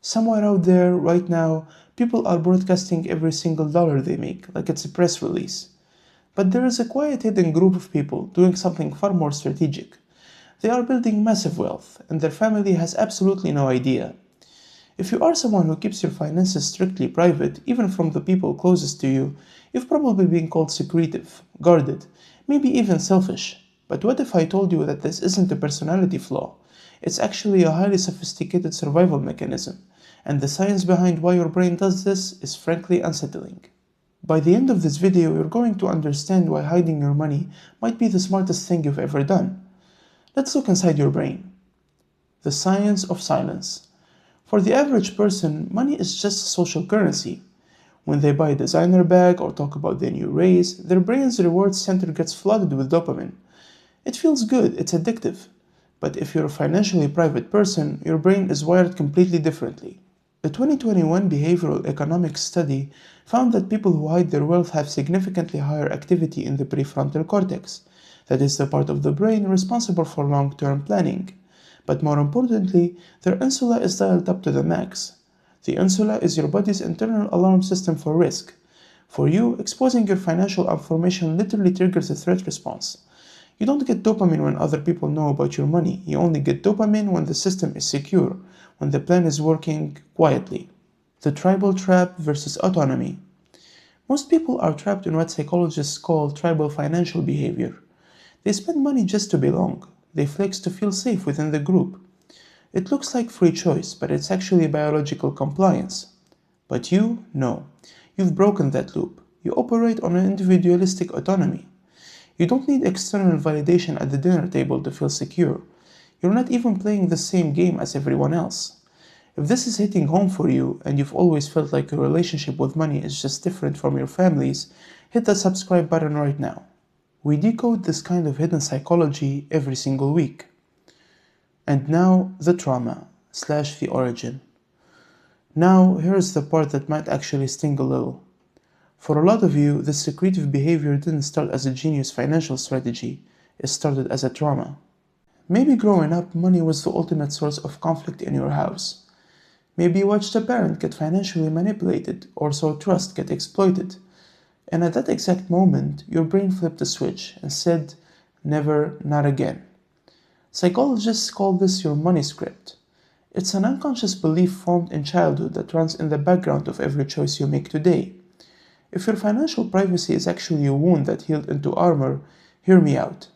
Somewhere out there, right now, people are broadcasting every single dollar they make, like it's a press release. But there is a quiet hidden group of people doing something far more strategic. They are building massive wealth, and their family has absolutely no idea. If you are someone who keeps your finances strictly private, even from the people closest to you, you've probably been called secretive, guarded, maybe even selfish. But what if I told you that this isn't a personality flaw? It's actually a highly sophisticated survival mechanism, and the science behind why your brain does this is frankly unsettling. By the end of this video, you're going to understand why hiding your money might be the smartest thing you've ever done. Let's look inside your brain. The science of silence. For the average person, money is just a social currency. When they buy a designer bag or talk about their new raise, their brain's reward center gets flooded with dopamine. It feels good, it's addictive. But if you're a financially private person, your brain is wired completely differently. A 2021 behavioral economics study found that people who hide their wealth have significantly higher activity in the prefrontal cortex, that is the part of the brain responsible for long-term planning. But more importantly, their insula is dialed up to the max. The insula is your body's internal alarm system for risk. For you, exposing your financial information literally triggers a threat response. You don't get dopamine when other people know about your money. You only get dopamine when the system is secure, when the plan is working quietly. The tribal trap versus autonomy. Most people are trapped in what psychologists call tribal financial behavior. They spend money just to belong. They flex to feel safe within the group. It looks like free choice, but it's actually biological compliance. But you, no. You've broken that loop. You operate on an individualistic autonomy. You don't need external validation at the dinner table to feel secure. You're not even playing the same game as everyone else. If this is hitting home for you, and you've always felt like your relationship with money is just different from your family's, hit the subscribe button right now. We decode this kind of hidden psychology every single week. And now, the trauma/the origin. Now, here's the part that might actually sting a little. For a lot of you, this secretive behavior didn't start as a genius financial strategy, it started as a trauma. Maybe growing up, money was the ultimate source of conflict in your house. Maybe you watched a parent get financially manipulated or saw trust get exploited. And at that exact moment, your brain flipped a switch and said, never, not again. Psychologists call this your money script. It's an unconscious belief formed in childhood that runs in the background of every choice you make today. If your financial privacy is actually a wound that healed into armor, hear me out.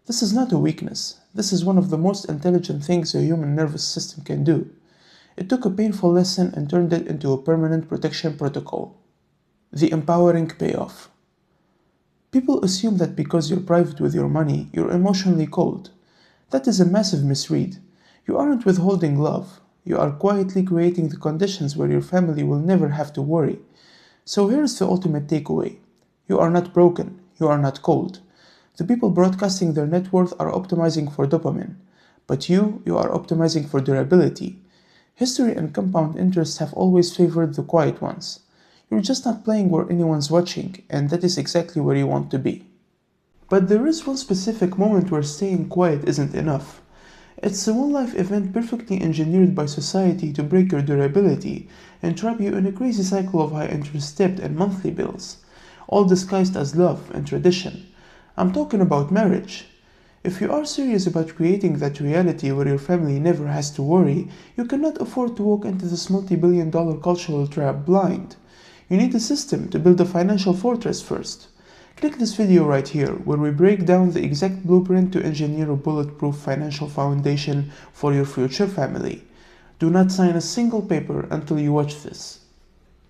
This is not a weakness. This is one of the most intelligent things a human nervous system can do. It took a painful lesson and turned it into a permanent protection protocol. The empowering payoff. People assume that because you're private with your money, you're emotionally cold. That is a massive misread. You aren't withholding love. You are quietly creating the conditions where your family will never have to worry. So here's the ultimate takeaway. You are not broken. You are not cold. The people broadcasting their net worth are optimizing for dopamine. But you are optimizing for durability. History and compound interest have always favored the quiet ones. You're just not playing where anyone's watching, and that is exactly where you want to be. But there is one specific moment where staying quiet isn't enough. It's a one-life event perfectly engineered by society to break your durability and trap you in a crazy cycle of high-interest debt and monthly bills, all disguised as love and tradition. I'm talking about marriage. If you are serious about creating that reality where your family never has to worry, you cannot afford to walk into this multi-billion-dollar cultural trap blind. You need a system to build a financial fortress first. Click this video right here, where we break down the exact blueprint to engineer a bulletproof financial foundation for your future family. Do not sign a single paper until you watch this.